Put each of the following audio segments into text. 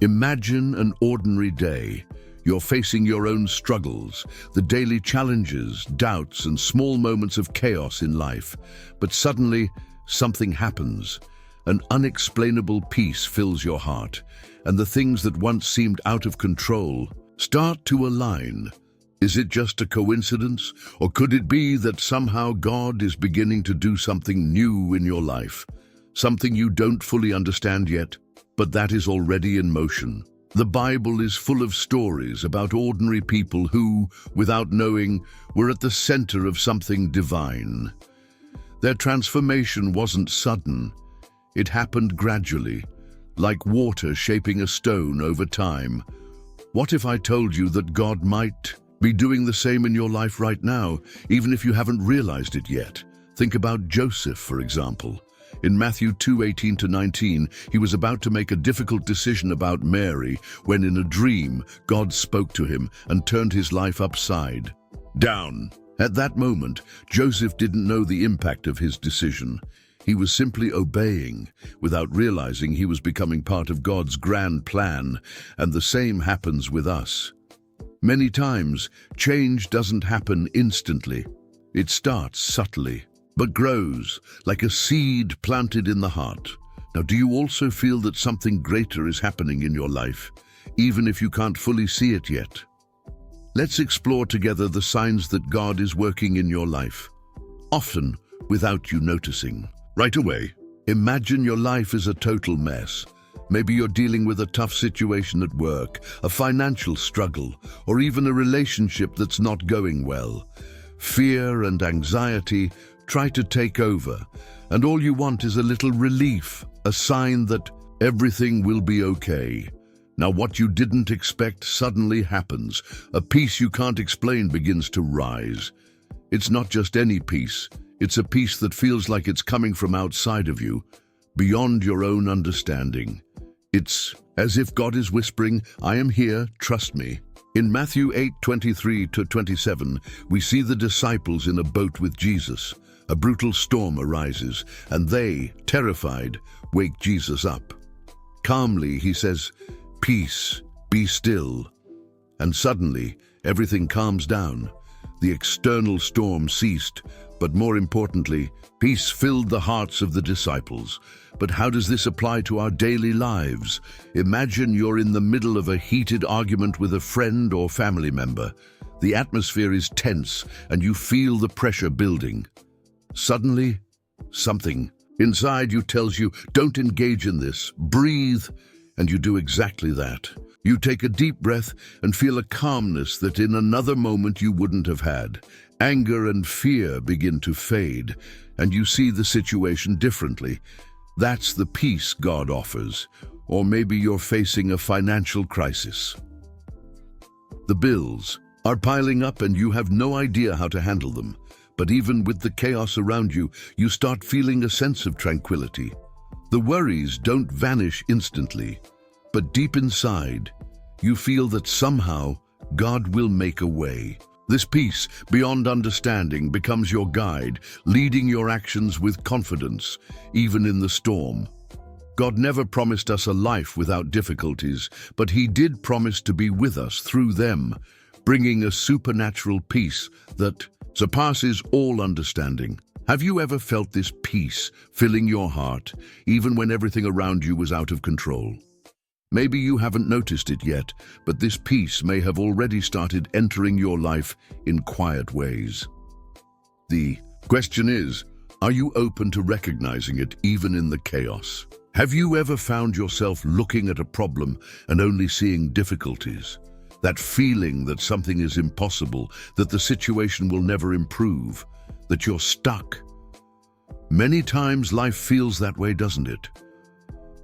Imagine an ordinary day. You're facing your own struggles, the daily challenges, doubts, and small moments of chaos in life. But suddenly, something happens. An unexplainable peace fills your heart, and the things that once seemed out of control start to align. Is it just a coincidence, or could it be that somehow God is beginning to do something new in your life? Something you don't fully understand yet, but that is already in motion. The Bible is full of stories about ordinary people who, without knowing, were at the center of something divine. Their transformation wasn't sudden. It happened gradually, like water shaping a stone over time. What if I told you that God might be doing the same in your life right now, even if you haven't realized it yet? Think about Joseph, for example. In Matthew 2:18-19, he was about to make a difficult decision about Mary when in a dream, God spoke to him and turned his life upside down. At that moment, Joseph didn't know the impact of his decision. He was simply obeying, without realizing he was becoming part of God's grand plan, and the same happens with us. Many times, change doesn't happen instantly. It starts subtly, but grows like a seed planted in the heart. Now, do you also feel that something greater is happening in your life, even if you can't fully see it yet? Let's explore together the signs that God is working in your life, often without you noticing. Right away, imagine your life is a total mess. Maybe you're dealing with a tough situation at work, a financial struggle, or even a relationship that's not going well. Fear and anxiety try to take over, and all you want is a little relief, a sign that everything will be okay. Now, what you didn't expect suddenly happens. A peace you can't explain begins to rise. It's not just any peace. It's a peace that feels like it's coming from outside of you, beyond your own understanding. It's as if God is whispering, "I am here, trust me." In Matthew 8:23-27, we see the disciples in a boat with Jesus. A brutal storm arises, and they, terrified, wake Jesus up. Calmly, he says, "Peace, be still." And suddenly, everything calms down. The external storm ceased, but more importantly, peace filled the hearts of the disciples. But how does this apply to our daily lives? Imagine you're in the middle of a heated argument with a friend or family member. The atmosphere is tense, and you feel the pressure building. Suddenly, something inside you tells you, "Don't engage in this, breathe," and you do exactly that. You take a deep breath and feel a calmness that in another moment you wouldn't have had. Anger and fear begin to fade, and you see the situation differently. That's the peace God offers. Or maybe you're facing a financial crisis. The bills are piling up and you have no idea how to handle them. But even with the chaos around you, you start feeling a sense of tranquility. The worries don't vanish instantly, but deep inside, you feel that somehow God will make a way. This peace, beyond understanding, becomes your guide, leading your actions with confidence, even in the storm. God never promised us a life without difficulties, but He did promise to be with us through them, bringing a supernatural peace that surpasses all understanding. Have you ever felt this peace filling your heart, even when everything around you was out of control? Maybe you haven't noticed it yet, but this peace may have already started entering your life in quiet ways. The question is, are you open to recognizing it even in the chaos? Have you ever found yourself looking at a problem and only seeing difficulties? That feeling that something is impossible, that the situation will never improve, that you're stuck. Many times life feels that way, doesn't it?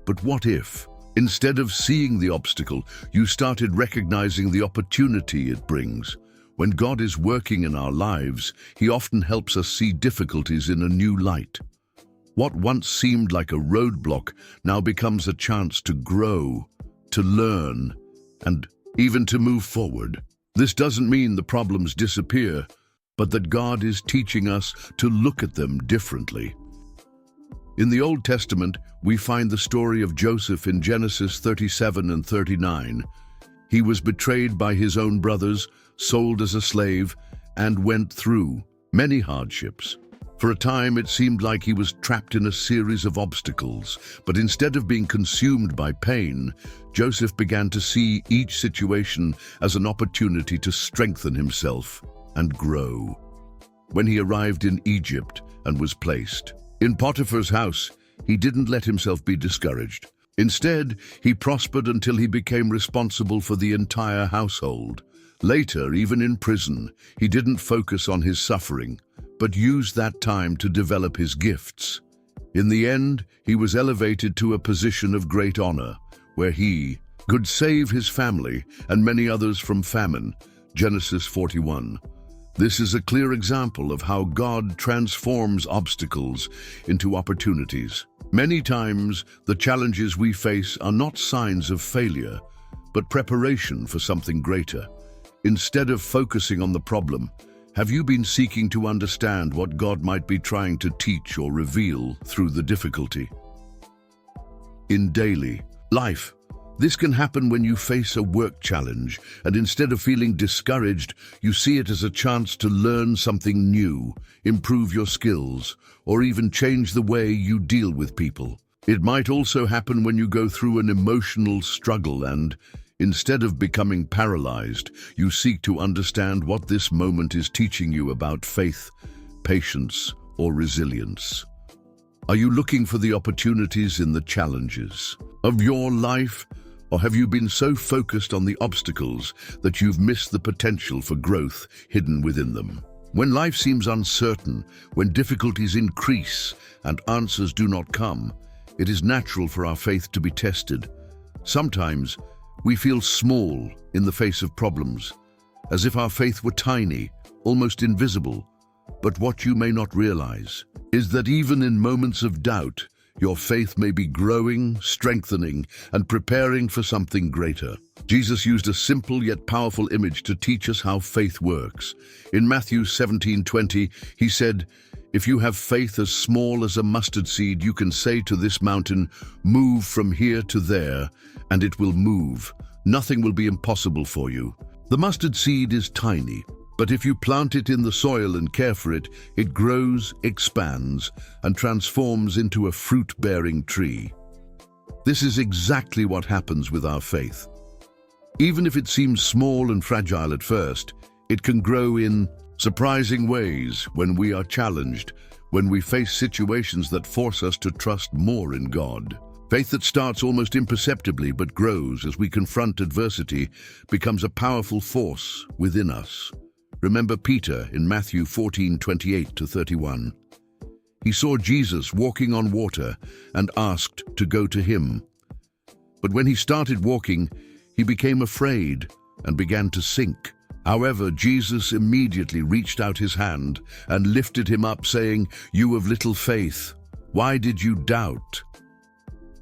But what if, instead of seeing the obstacle, you started recognizing the opportunity it brings? When God is working in our lives, He often helps us see difficulties in a new light. What once seemed like a roadblock now becomes a chance to grow, to learn, and even to move forward. This doesn't mean the problems disappear, but that God is teaching us to look at them differently. In the Old Testament, we find the story of Joseph in Genesis 37 and 39. He was betrayed by his own brothers, sold as a slave, and went through many hardships. For a time, it seemed like he was trapped in a series of obstacles, but instead of being consumed by pain, Joseph began to see each situation as an opportunity to strengthen himself and grow. When he arrived in Egypt and was placed in Potiphar's house, he didn't let himself be discouraged. Instead, he prospered until he became responsible for the entire household. Later, even in prison, he didn't focus on his suffering, but used that time to develop his gifts. In the end, he was elevated to a position of great honor, where he could save his family and many others from famine. Genesis 41. This is a clear example of how God transforms obstacles into opportunities. Many times, the challenges we face are not signs of failure, but preparation for something greater. Instead of focusing on the problem, have you been seeking to understand what God might be trying to teach or reveal through the difficulty? In daily life, this can happen when you face a work challenge, and instead of feeling discouraged, you see it as a chance to learn something new, improve your skills, or even change the way you deal with people. It might also happen when you go through an emotional struggle and, instead of becoming paralyzed, you seek to understand what this moment is teaching you about faith, patience, or resilience. Are you looking for the opportunities in the challenges of your life? Or have you been so focused on the obstacles that you've missed the potential for growth hidden within them? When life seems uncertain, when difficulties increase and answers do not come, it is natural for our faith to be tested. Sometimes we feel small in the face of problems, as if our faith were tiny, almost invisible. But what you may not realize is that even in moments of doubt, your faith may be growing, strengthening, and preparing for something greater. Jesus used a simple yet powerful image to teach us how faith works. In Matthew 17:20, he said, "If you have faith as small as a mustard seed, you can say to this mountain, 'Move from here to there,' and it will move. Nothing will be impossible for you." The mustard seed is tiny, but if you plant it in the soil and care for it, it grows, expands, and transforms into a fruit-bearing tree. This is exactly what happens with our faith. Even if it seems small and fragile at first, it can grow in surprising ways when we are challenged, when we face situations that force us to trust more in God. Faith that starts almost imperceptibly but grows as we confront adversity becomes a powerful force within us. Remember Peter in Matthew 14:28-31. He saw Jesus walking on water and asked to go to him. But when he started walking, he became afraid and began to sink. However, Jesus immediately reached out his hand and lifted him up, saying, "You of little faith, why did you doubt?"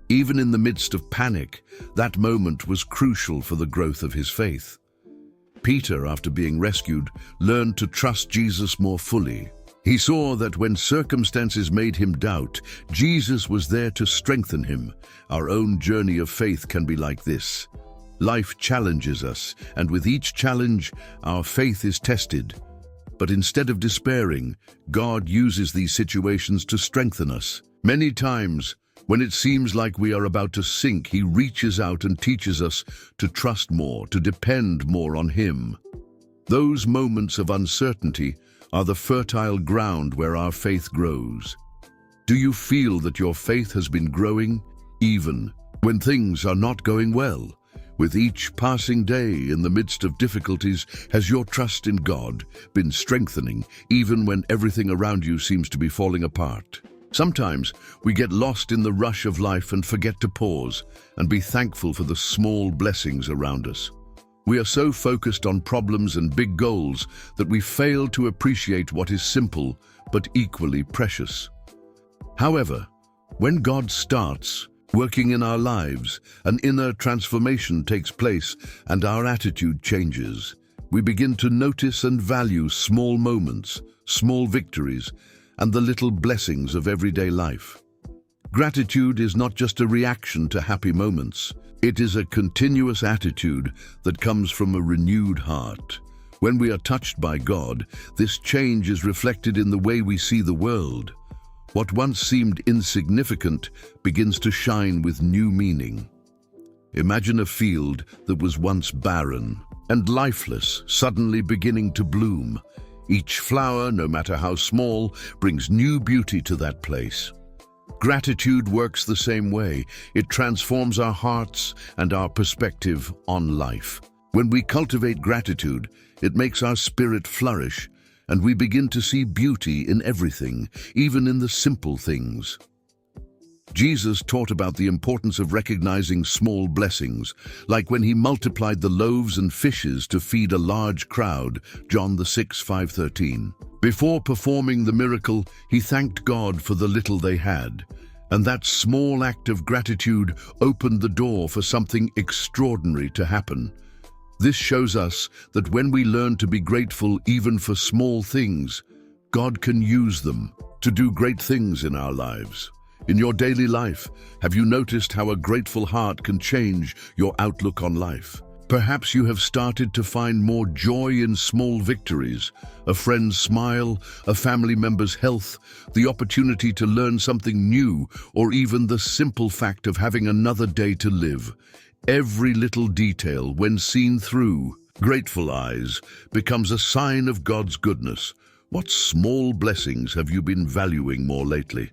Even in the midst of panic, that moment was crucial for the growth of his faith. Peter, after being rescued, learned to trust Jesus more fully. He saw that when circumstances made him doubt, Jesus was there to strengthen him. Our own journey of faith can be like this. Life challenges us, and with each challenge, our faith is tested. But instead of despairing, God uses these situations to strengthen us. Many times, when it seems like we are about to sink, he reaches out and teaches us to trust more, to depend more on him. Those moments of uncertainty are the fertile ground where our faith grows. Do you feel that your faith has been growing, even when things are not going well? With each passing day in the midst of difficulties, has your trust in God been strengthening, even when everything around you seems to be falling apart? Sometimes we get lost in the rush of life and forget to pause and be thankful for the small blessings around us. We are so focused on problems and big goals that we fail to appreciate what is simple but equally precious. However, when God starts working in our lives, an inner transformation takes place and our attitude changes. We begin to notice and value small moments, small victories, and the little blessings of everyday life. Gratitude is not just a reaction to happy moments. It is a continuous attitude that comes from a renewed heart. When we are touched by God, this change is reflected in the way we see the world. What once seemed insignificant begins to shine with new meaning. Imagine a field that was once barren and lifeless, suddenly beginning to bloom. Each flower, no matter how small, brings new beauty to that place. Gratitude works the same way. It transforms our hearts and our perspective on life. When we cultivate gratitude, it makes our spirit flourish, and we begin to see beauty in everything, even in the simple things. Jesus taught about the importance of recognizing small blessings, like when he multiplied the loaves and fishes to feed a large crowd, John 6:5-13. Before performing the miracle, he thanked God for the little they had, and that small act of gratitude opened the door for something extraordinary to happen. This shows us that when we learn to be grateful even for small things, God can use them to do great things in our lives. In your daily life, have you noticed how a grateful heart can change your outlook on life? Perhaps you have started to find more joy in small victories, a friend's smile, a family member's health, the opportunity to learn something new, or even the simple fact of having another day to live. Every little detail, when seen through grateful eyes, becomes a sign of God's goodness. What small blessings have you been valuing more lately?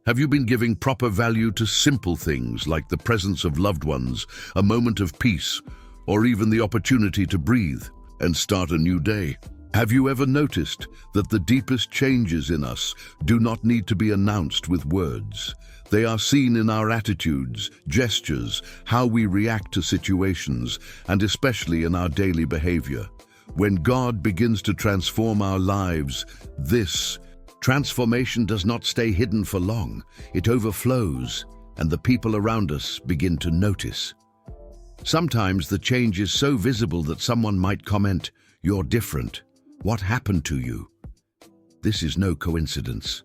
Have you been giving proper value to simple things like the presence of loved ones, a moment of peace, or even the opportunity to breathe and start a new day? Have you ever noticed that the deepest changes in us do not need to be announced with words? They are seen in our attitudes, gestures, how we react to situations, and especially in our daily behavior. When God begins to transform our lives, this transformation does not stay hidden for long. It overflows, and the people around us begin to notice. Sometimes the change is so visible that someone might comment, "You're different. What happened to you?" This is no coincidence.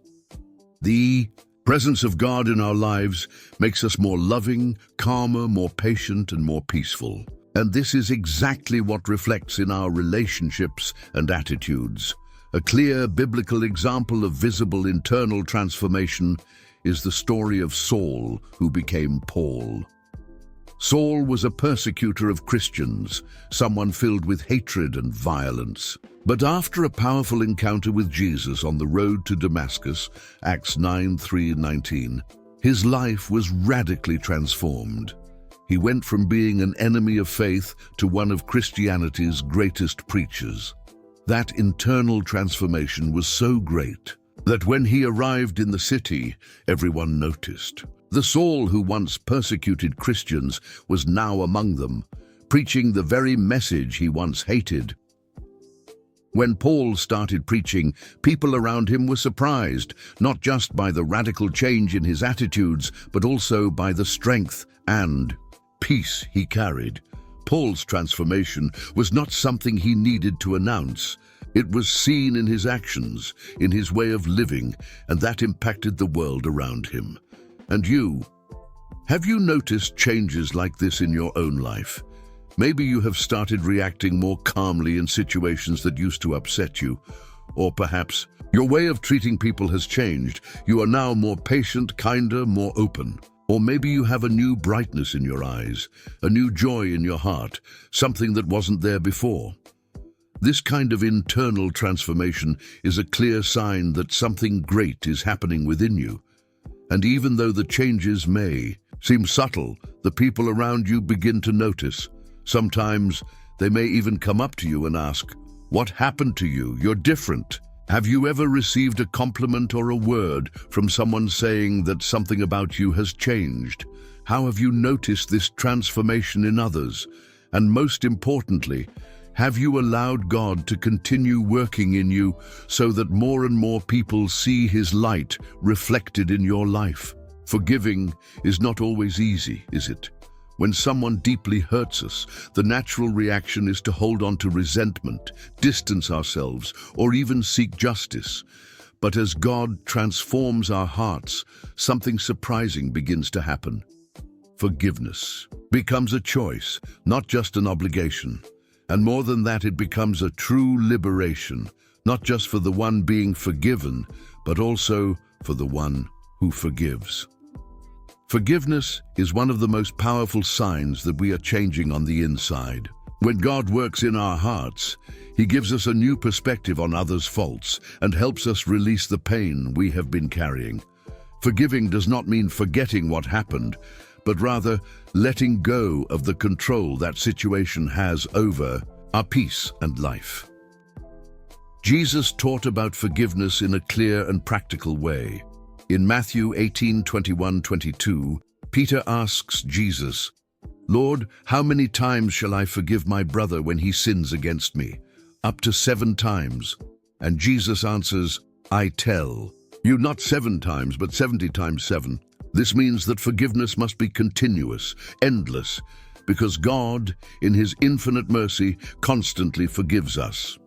The presence of God in our lives makes us more loving, calmer, more patient, and more peaceful. And this is exactly what reflects in our relationships and attitudes. A clear biblical example of visible internal transformation is the story of Saul, who became Paul. Saul was a persecutor of Christians, someone filled with hatred and violence. But after a powerful encounter with Jesus on the road to Damascus, Acts 9:3-19, his life was radically transformed. He went from being an enemy of faith to one of Christianity's greatest preachers. That internal transformation was so great that when he arrived in the city, everyone noticed. The Saul who once persecuted Christians was now among them, preaching the very message he once hated. When Paul started preaching, people around him were surprised, not just by the radical change in his attitudes, but also by the strength and peace he carried. Paul's transformation was not something he needed to announce. It was seen in his actions, in his way of living, and that impacted the world around him. And you? Have you noticed changes like this in your own life? Maybe you have started reacting more calmly in situations that used to upset you. Or perhaps your way of treating people has changed. You are now more patient, kinder, more open. Or maybe you have a new brightness in your eyes, a new joy in your heart, something that wasn't there before. This kind of internal transformation is a clear sign that something great is happening within you. And even though the changes may seem subtle, the people around you begin to notice. Sometimes they may even come up to you and ask, "What happened to you? You're different." Have you ever received a compliment or a word from someone saying that something about you has changed? How have you noticed this transformation in others? And most importantly, have you allowed God to continue working in you so that more and more people see His light reflected in your life? Forgiving is not always easy, is it? When someone deeply hurts us, the natural reaction is to hold on to resentment, distance ourselves, or even seek justice. But as God transforms our hearts, something surprising begins to happen. Forgiveness becomes a choice, not just an obligation. And more than that, it becomes a true liberation, not just for the one being forgiven, but also for the one who forgives. Forgiveness is one of the most powerful signs that we are changing on the inside. When God works in our hearts, He gives us a new perspective on others' faults and helps us release the pain we have been carrying. Forgiving does not mean forgetting what happened, but rather letting go of the control that situation has over our peace and life. Jesus taught about forgiveness in a clear and practical way. In Matthew 18:21-22, Peter asks Jesus, "Lord, how many times shall I forgive my brother when he sins against me? Up to 7 times. And Jesus answers, "I tell you, not 7 times, but 70 times 7. This means that forgiveness must be continuous, endless, because God, in His infinite mercy, constantly forgives us.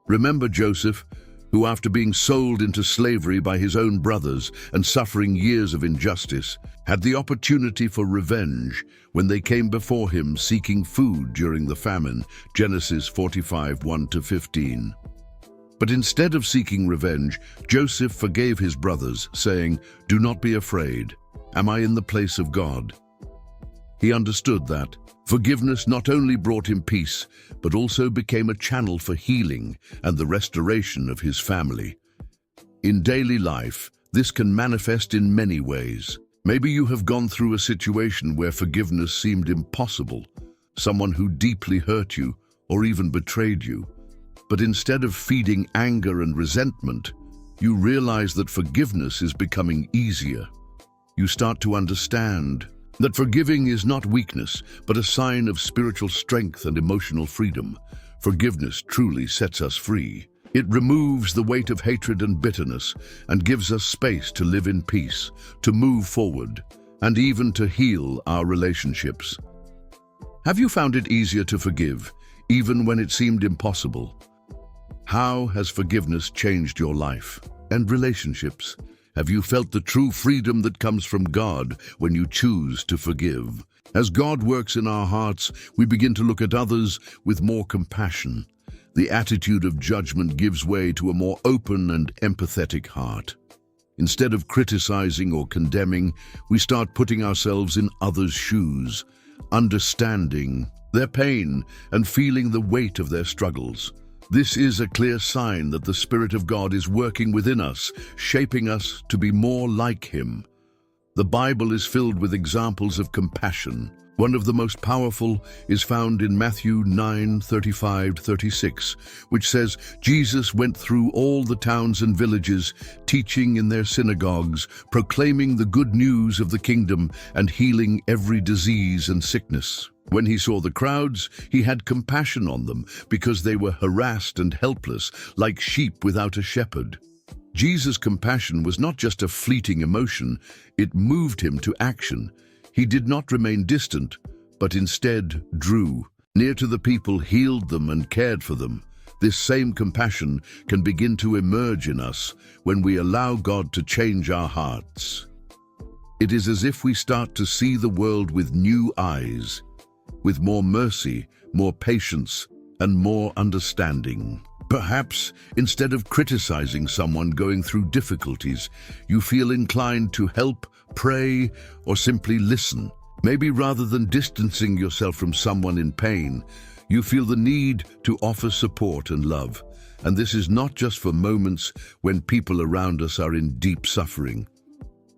Remember Joseph, who after being sold into slavery by his own brothers and suffering years of injustice, had the opportunity for revenge when they came before him seeking food during the famine, Genesis 45:1-15. But instead of seeking revenge, Joseph forgave his brothers, saying, "Do not be afraid. Am I in the place of God?" He understood that forgiveness not only brought him peace, but also became a channel for healing and the restoration of his family. In daily life, this can manifest in many ways. Maybe you have gone through a situation where forgiveness seemed impossible, someone who deeply hurt you or even betrayed you. But instead of feeding anger and resentment, you realize that forgiveness is becoming easier. You start to understand that forgiving is not weakness, but a sign of spiritual strength and emotional freedom. Forgiveness truly sets us free. It removes the weight of hatred and bitterness and gives us space to live in peace, to move forward, and even to heal our relationships. Have you found it easier to forgive, even when it seemed impossible? How has forgiveness changed your life and relationships? Have you felt the true freedom that comes from God when you choose to forgive? As God works in our hearts, we begin to look at others with more compassion. The attitude of judgment gives way to a more open and empathetic heart. Instead of criticizing or condemning, we start putting ourselves in others' shoes, understanding their pain and feeling the weight of their struggles. This is a clear sign that the Spirit of God is working within us, shaping us to be more like Him. The Bible is filled with examples of compassion. One of the most powerful is found in Matthew 9:35-36, which says, "Jesus went through all the towns and villages, teaching in their synagogues, proclaiming the good news of the kingdom, and healing every disease and sickness. When He saw the crowds, He had compassion on them, because they were harassed and helpless, like sheep without a shepherd." Jesus' compassion was not just a fleeting emotion, it moved Him to action. He did not remain distant, but instead drew near to the people, healed them, and cared for them. This same compassion can begin to emerge in us when we allow God to change our hearts. It is as if we start to see the world with new eyes, with more mercy, more patience, and more understanding. Perhaps, instead of criticizing someone going through difficulties, you feel inclined to help, pray, or simply listen. Maybe rather than distancing yourself from someone in pain, you feel the need to offer support and love. And this is not just for moments when people around us are in deep suffering.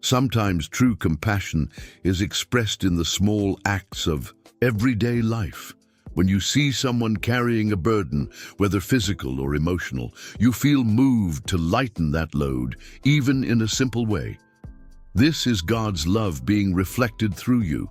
Sometimes true compassion is expressed in the small acts of everyday life. When you see someone carrying a burden, whether physical or emotional, you feel moved to lighten that load, even in a simple way. This is God's love being reflected through you.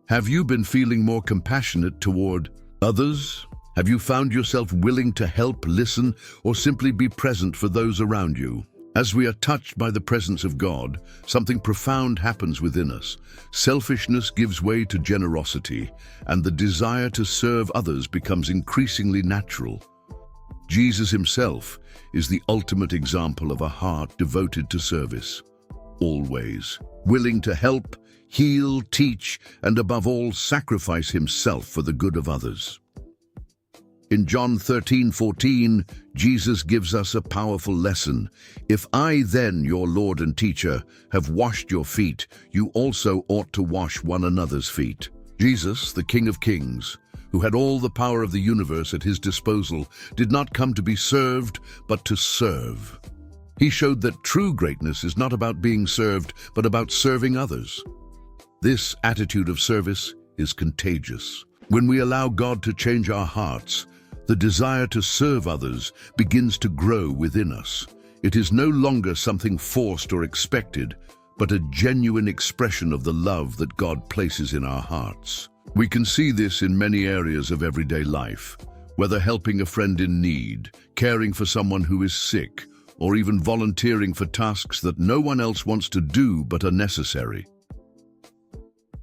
Have you been feeling more compassionate toward others? Have you found yourself willing to help, listen, or simply be present for those around you? As we are touched by the presence of God, something profound happens within us. Selfishness gives way to generosity, and the desire to serve others becomes increasingly natural. Jesus himself is the ultimate example of a heart devoted to service, always willing to help, heal, teach, and above all, sacrifice himself for the good of others. In John 13:14, Jesus gives us a powerful lesson. If I then, your Lord and teacher, have washed your feet, you also ought to wash one another's feet. Jesus, the King of Kings, who had all the power of the universe at his disposal, did not come to be served, but to serve. He showed that true greatness is not about being served, but about serving others. This attitude of service is contagious. When we allow God to change our hearts, the desire to serve others begins to grow within us. It is no longer something forced or expected, but a genuine expression of the love that God places in our hearts. We can see this in many areas of everyday life, whether helping a friend in need, caring for someone who is sick, or even volunteering for tasks that no one else wants to do but are necessary.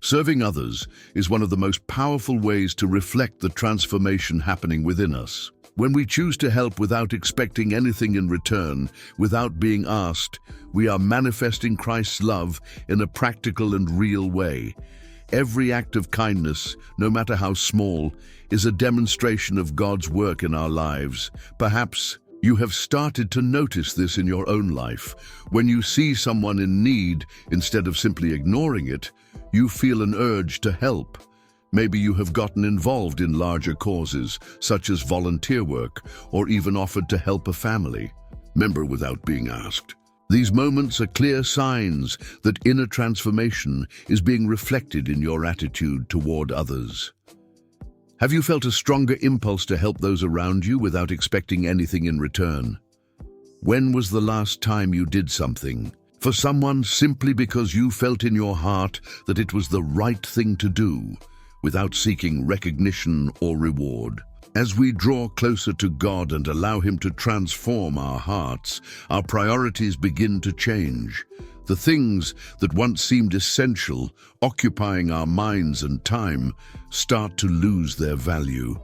Serving others is one of the most powerful ways to reflect the transformation happening within us. When we choose to help without expecting anything in return, without being asked, we are manifesting Christ's love in a practical and real way. Every act of kindness, no matter how small, is a demonstration of God's work in our lives. Perhaps you have started to notice this in your own life. When you see someone in need, instead of simply ignoring it, you feel an urge to help. Maybe you have gotten involved in larger causes, such as volunteer work, or even offered to help a family member without being asked. These moments are clear signs that inner transformation is being reflected in your attitude toward others. Have you felt a stronger impulse to help those around you without expecting anything in return? When was the last time you did something for someone simply because you felt in your heart that it was the right thing to do, without seeking recognition or reward? As we draw closer to God and allow Him to transform our hearts, our priorities begin to change. The things that once seemed essential, occupying our minds and time, start to lose their value.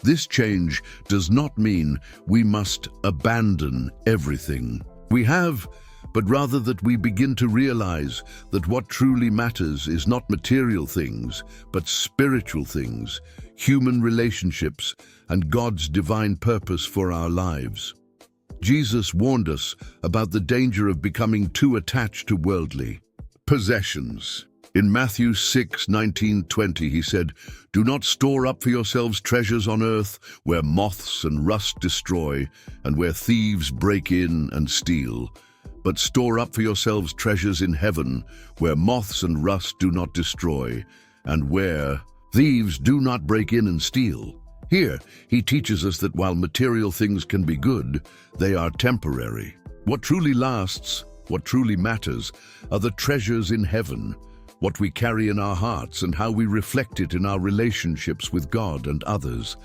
This change does not mean we must abandon everything we have, but rather that we begin to realize that what truly matters is not material things, but spiritual things, human relationships, and God's divine purpose for our lives. Jesus warned us about the danger of becoming too attached to worldly possessions. In Matthew 6:19-20, he said, "Do not store up for yourselves treasures on earth, where moths and rust destroy, and where thieves break in and steal. But store up for yourselves treasures in heaven, where moths and rust do not destroy, and where thieves do not break in and steal." Here, he teaches us that while material things can be good, they are temporary. What truly lasts, what truly matters, are the treasures in heaven, what we carry in our hearts and how we reflect it in our relationships with God and others.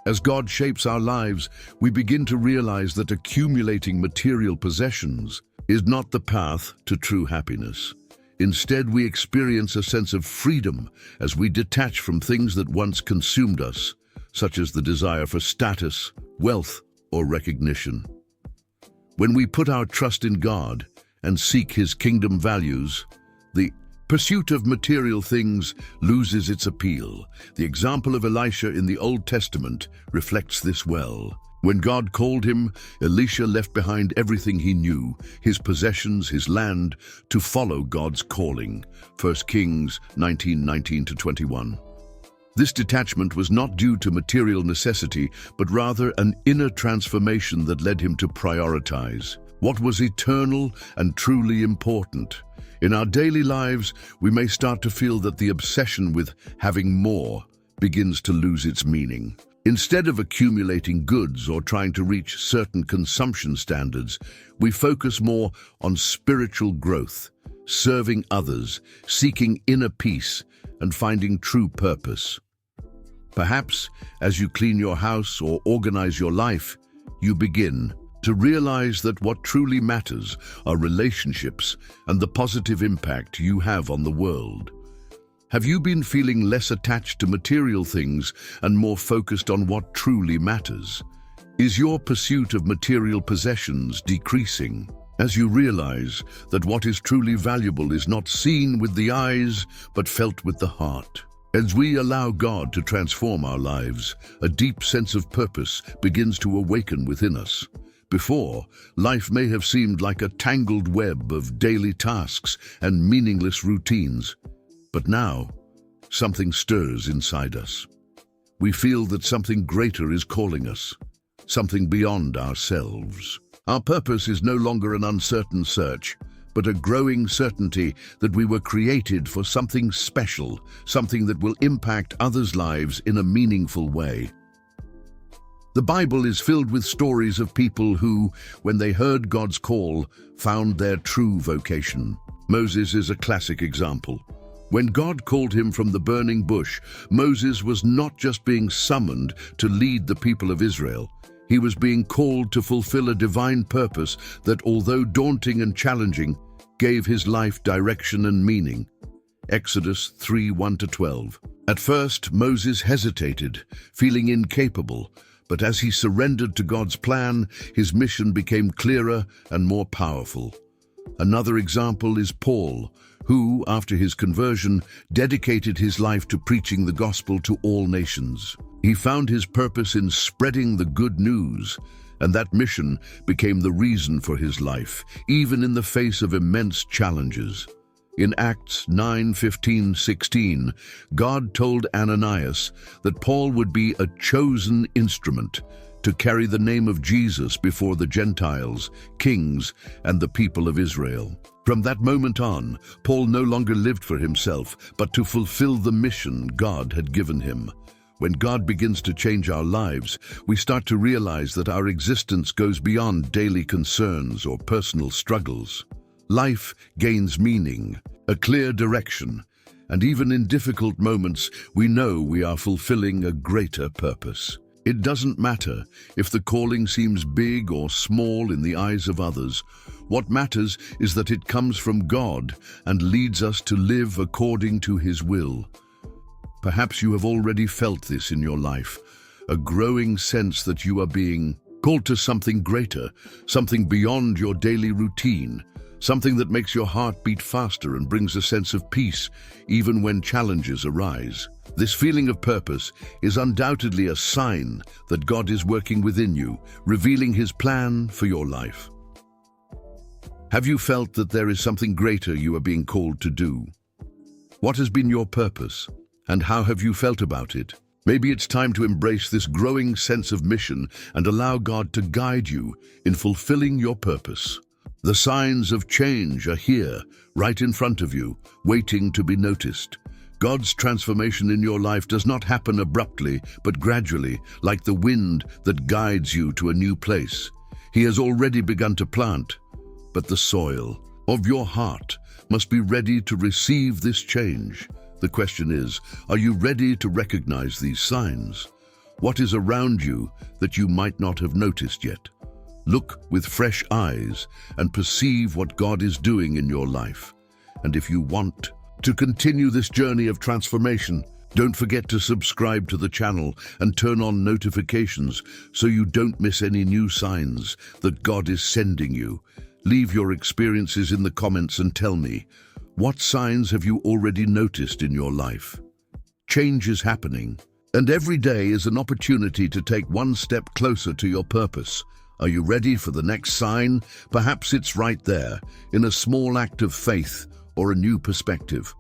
As God shapes our lives, we begin to realize that accumulating material possessions is not the path to true happiness. Instead, we experience a sense of freedom as we detach from things that once consumed us, such as the desire for status, wealth, or recognition. When we put our trust in God and seek His kingdom values, the pursuit of material things loses its appeal. The example of Elisha in the Old Testament reflects this well. When God called him, Elisha left behind everything he knew, his possessions, his land, to follow God's calling. 1 Kings 19:19-21. This detachment was not due to material necessity, but rather an inner transformation that led him to prioritize what was eternal and truly important. In our daily lives, we may start to feel that the obsession with having more begins to lose its meaning. Instead of accumulating goods or trying to reach certain consumption standards, we focus more on spiritual growth, serving others, seeking inner peace, and finding true purpose. Perhaps, as you clean your house or organize your life, you begin to realize that what truly matters are relationships and the positive impact you have on the world. Have you been feeling less attached to material things and more focused on what truly matters? Is your pursuit of material possessions decreasing as you realize that what is truly valuable is not seen with the eyes but felt with the heart? As we allow God to transform our lives, a deep sense of purpose begins to awaken within us. Before, life may have seemed like a tangled web of daily tasks and meaningless routines. But now, something stirs inside us. We feel that something greater is calling us, something beyond ourselves. Our purpose is no longer an uncertain search, but a growing certainty that we were created for something special, something that will impact others' lives in a meaningful way. The Bible is filled with stories of people who, when they heard God's call, found their true vocation. Moses is a classic example. When God called him from the burning bush, Moses was not just being summoned to lead the people of Israel. He was being called to fulfill a divine purpose that, although daunting and challenging, gave his life direction and meaning. Exodus 3:1-12. At first, Moses hesitated, feeling incapable, but as he surrendered to God's plan, his mission became clearer and more powerful. Another example is Paul, who, after his conversion, dedicated his life to preaching the gospel to all nations. He found his purpose in spreading the good news, and that mission became the reason for his life, even in the face of immense challenges. In Acts 9:15-16, God told Ananias that Paul would be a chosen instrument to carry the name of Jesus before the Gentiles, kings, and the people of Israel. From that moment on, Paul no longer lived for himself, but to fulfill the mission God had given him. When God begins to change our lives, we start to realize that our existence goes beyond daily concerns or personal struggles. Life gains meaning, a clear direction, and even in difficult moments, we know we are fulfilling a greater purpose. It doesn't matter if the calling seems big or small in the eyes of others. What matters is that it comes from God and leads us to live according to His will. Perhaps you have already felt this in your life, a growing sense that you are being called to something greater, something beyond your daily routine, something that makes your heart beat faster and brings a sense of peace even when challenges arise. This feeling of purpose is undoubtedly a sign that God is working within you, revealing His plan for your life. Have you felt that there is something greater you are being called to do? What has been your purpose, and how have you felt about it? Maybe it's time to embrace this growing sense of mission and allow God to guide you in fulfilling your purpose. The signs of change are here, right in front of you, waiting to be noticed. God's transformation in your life does not happen abruptly, but gradually, like the wind that guides you to a new place. He has already begun to plant, but the soil of your heart must be ready to receive this change. The question is, are you ready to recognize these signs? What is around you that you might not have noticed yet? Look with fresh eyes and perceive what God is doing in your life. And if you want to continue this journey of transformation, don't forget to subscribe to the channel and turn on notifications so you don't miss any new signs that God is sending you. Leave your experiences in the comments and tell me, what signs have you already noticed in your life? Change is happening, and every day is an opportunity to take one step closer to your purpose. Are you ready for the next sign? Perhaps it's right there, in a small act of faith or a new perspective.